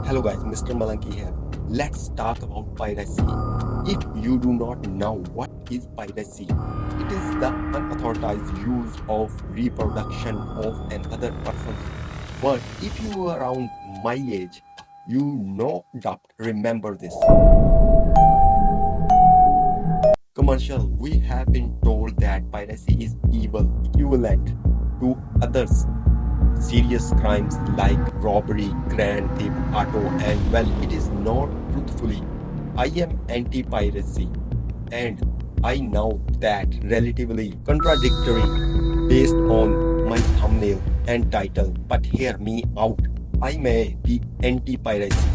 Hello guys, Mr. Mlunky here. Let's talk about piracy. If you do not know what is piracy, it is the unauthorized use of reproduction of another person's work. If you are around my age, you no doubt remember this. Commercial, we have been told that piracy is evil, equivalent to others serious crimes like robbery, grand theft, auto, and well, it is not truthfully. I am anti-piracy, and I know that relatively contradictory based on my thumbnail and title. But hear me out. I may be anti-piracy,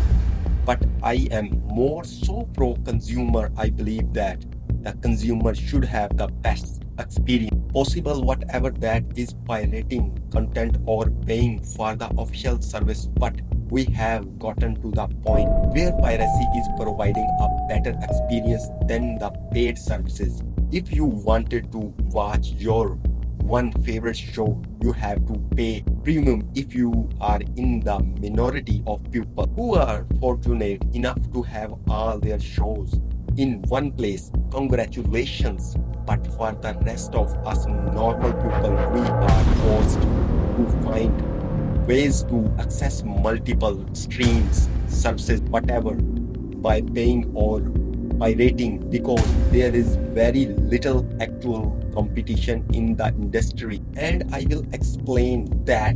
but I am more so pro-consumer. I believe that the consumer should have the best experience possible, whatever that is pirating content or paying for the official service. But we have gotten to the point where piracy is providing a better experience than the paid services. If you wanted to watch your one favorite show, you have to pay premium. If you are in the minority of people who are fortunate enough to have all their shows in one place, congratulations. But for the rest of us normal people, we are forced to find ways to access multiple streams, services, whatever, by paying or pirating, because there is very little actual competition in the industry. And I will explain that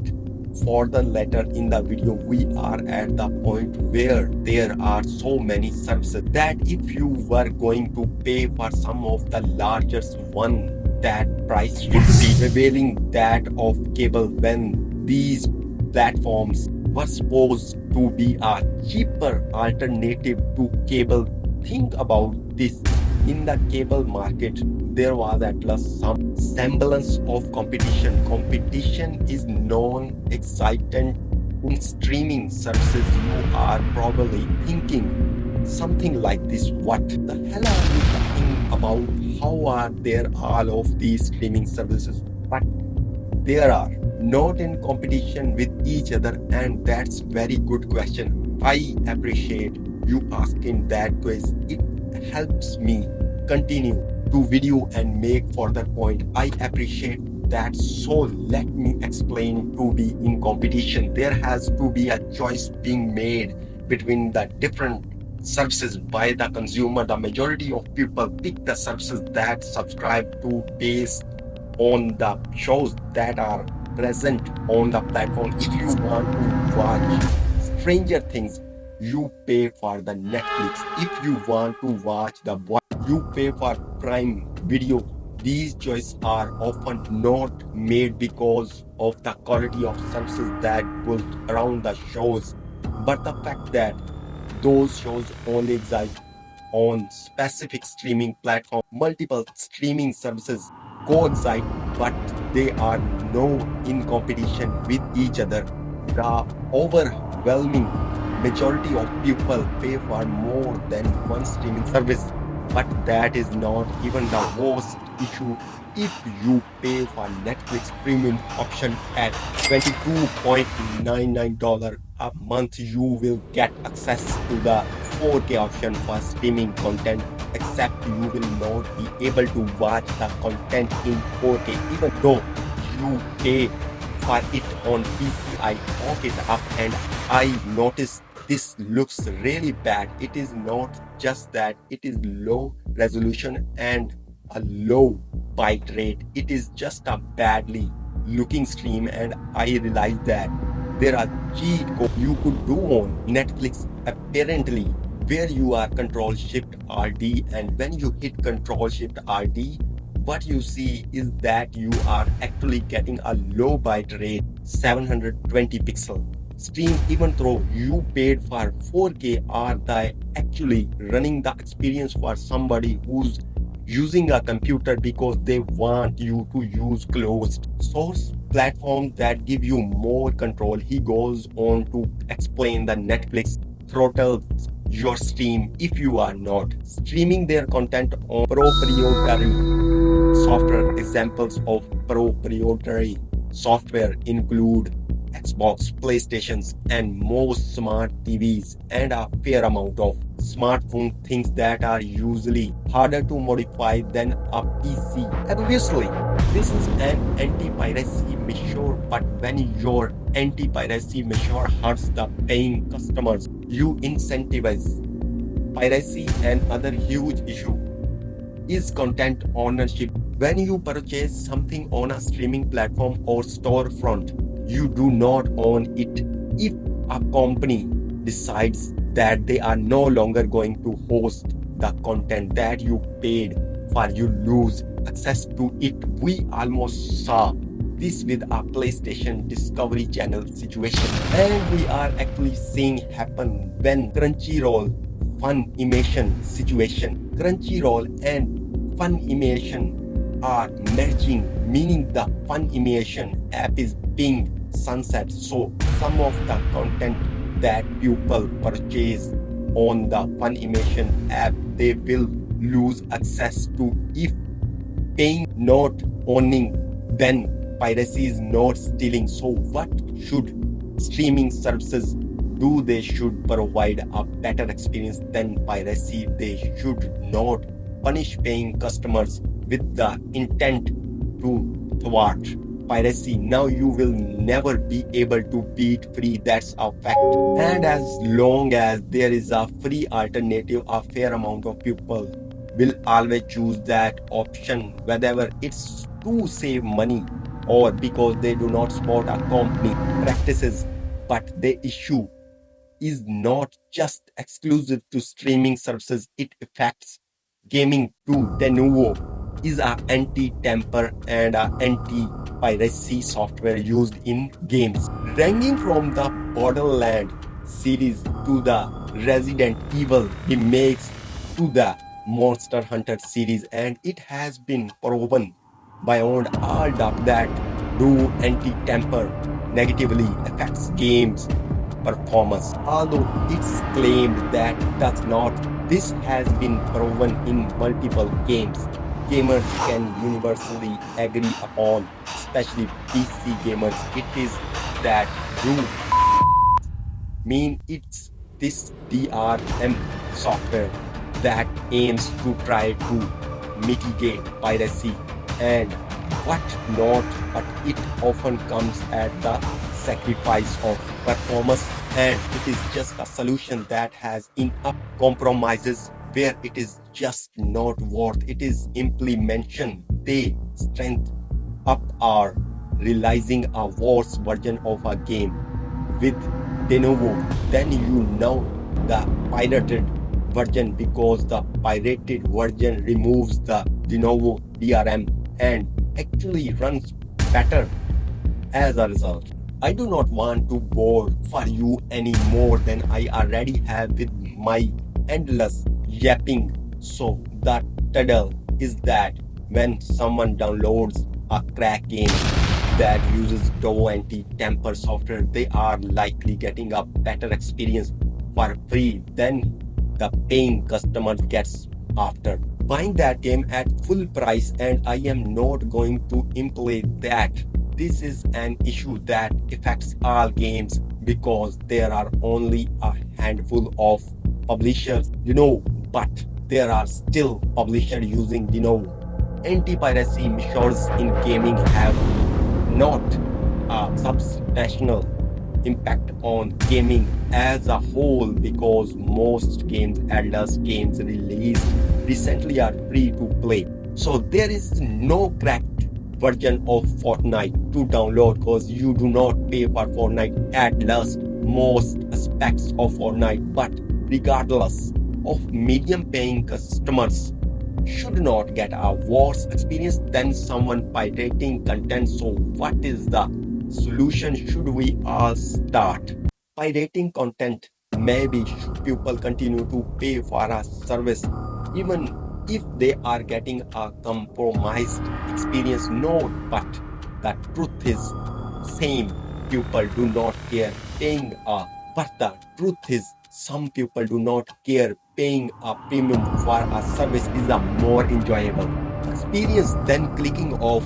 for the latter in the video. We are at the point where there are so many services that if you were going to pay for some of the largest one, that price would be revealing that of cable, when these platforms were supposed to be a cheaper alternative to cable. Think about this. In the cable market, there was at least some semblance of competition. Competition is non-existent in streaming services. You are probably thinking something like this: what the hell are you talking about? How are there all of these streaming services? But there are not in competition with each other, and that's very good question. I appreciate you asking that question. It helps me continue to video and make further point. I appreciate that. So let me explain. To be in competition, there has to be a choice being made between the different services by the consumer. The majority of people pick the services that subscribe to based on the shows that are present on the platform. If you want to watch Stranger Things, you pay for the Netflix. If you want to watch The Boy, you pay for Prime Video. These choices are often not made because of the quality of services that goes around the shows, but the fact that those shows only exist on specific streaming platform. Multiple streaming services coexist, but they are no in competition with each other. The overwhelming majority of people pay for more than one streaming service, but that is not even the worst issue. If you pay for Netflix premium option at $22.99 a month, you will get access to the 4K option for streaming content, except you will not be able to watch the content in 4K even though you pay for it on PC. I woke it up and I noticed this looks really bad. It is not just that it is low resolution and a low bite rate. It is just a badly looking stream, and I realized that there are cheat codes you could do on Netflix apparently, where you are Control Shift RD, and when you hit Control Shift RD, what you see is that you are actually getting a low bite rate 720 pixel stream. Even though you paid for 4K, are they actually running the experience for somebody who's using a computer because they want you to use closed source platforms that give you more control? He goes on to explain the Netflix throttles your stream if you are not streaming their content on proprietary software. Examples of proprietary software include Xbox, PlayStations, and most smart TVs, and a fair amount of smartphone things that are usually harder to modify than a PC. Obviously, this is an anti-piracy measure, but when your anti-piracy measure hurts the paying customers, you incentivize piracy. And other huge issue is content ownership. When you purchase something on a streaming platform or storefront, you do not own it. If a company decides that they are no longer going to host the content that you paid for, you lose access to it. We almost saw this with a PlayStation Discovery Channel situation, and we are actually seeing happen when Crunchyroll Funimation situation. Crunchyroll and Funimation are merging, meaning the Funimation app is being sunset. So some of the content that people purchase on the Funimation app, they will lose access to. If paying, not owning, then piracy is not stealing. So what should streaming services do? They should provide a better experience than piracy. They should not punish paying customers with the intent to thwart piracy. Now you will never be able to beat free, that's a fact. And as long as there is a free alternative, a fair amount of people will always choose that option, whether it's to save money or because they do not support a company practices. But the issue is not just exclusive to streaming services, it affects gaming too. Denuvo is a anti-tamper and a anti-piracy software used in games, ranging from the Borderlands series to the Resident Evil remakes to the Monster Hunter series, and it has been proven beyond all doubt that do anti-tamper negatively affects games performance. Although it's claimed that does not, this has been proven in multiple games. Gamers can universally agree upon, especially PC gamers, it is that do mean it's this DRM software that aims to try to mitigate piracy and what not, but it often comes at the sacrifice of performance, and it is just a solution that has enough compromises where it is just not worth it is implementation. They strength up are realizing a worse version of a game with de novo, then you know the pirated version, because the pirated version removes the de novo DRM and actually runs better as a result. I do not want to bore for you any more than I already have with my endless yapping. So the title is that when someone downloads a crack game that uses Doe anti-tamper software, they are likely getting a better experience for free than the paying customer gets after buying that game at full price. And I am not going to imply that this is an issue that affects all games, because there are only a handful of publishers, but there are still publishers using anti-piracy measures in gaming have not a substantial impact on gaming as a whole, because most games, adult games released recently, are free to play. So there is no cracked version of Fortnite to download, because you do not pay for Fortnite at least most aspects of Fortnite. But regardless of medium paying customers should not get a worse experience than someone pirating content. So what is the solution? Should we all start pirating content? Maybe should people continue to pay for a service even if they are getting a compromised experience? No, but the truth is same people do not care paying a, but the truth is some people do not care paying a premium for a service is a more enjoyable experience than clicking off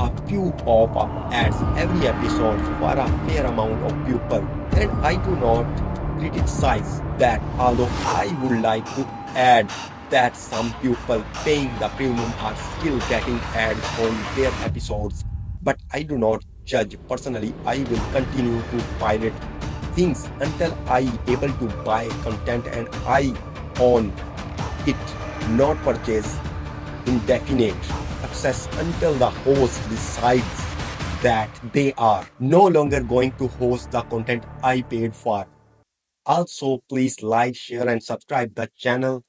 a few pop-up ads every episode for a fair amount of people. And I do not criticize that, although I would like to add that some people paying the premium are still getting ads on their episodes. But I do not judge. Personally, I will continue to pirate things until I able to buy content and I own it, not purchase indefinite access until the host decides that they are no longer going to host the content I paid for. Also, please like, share, and subscribe the channel.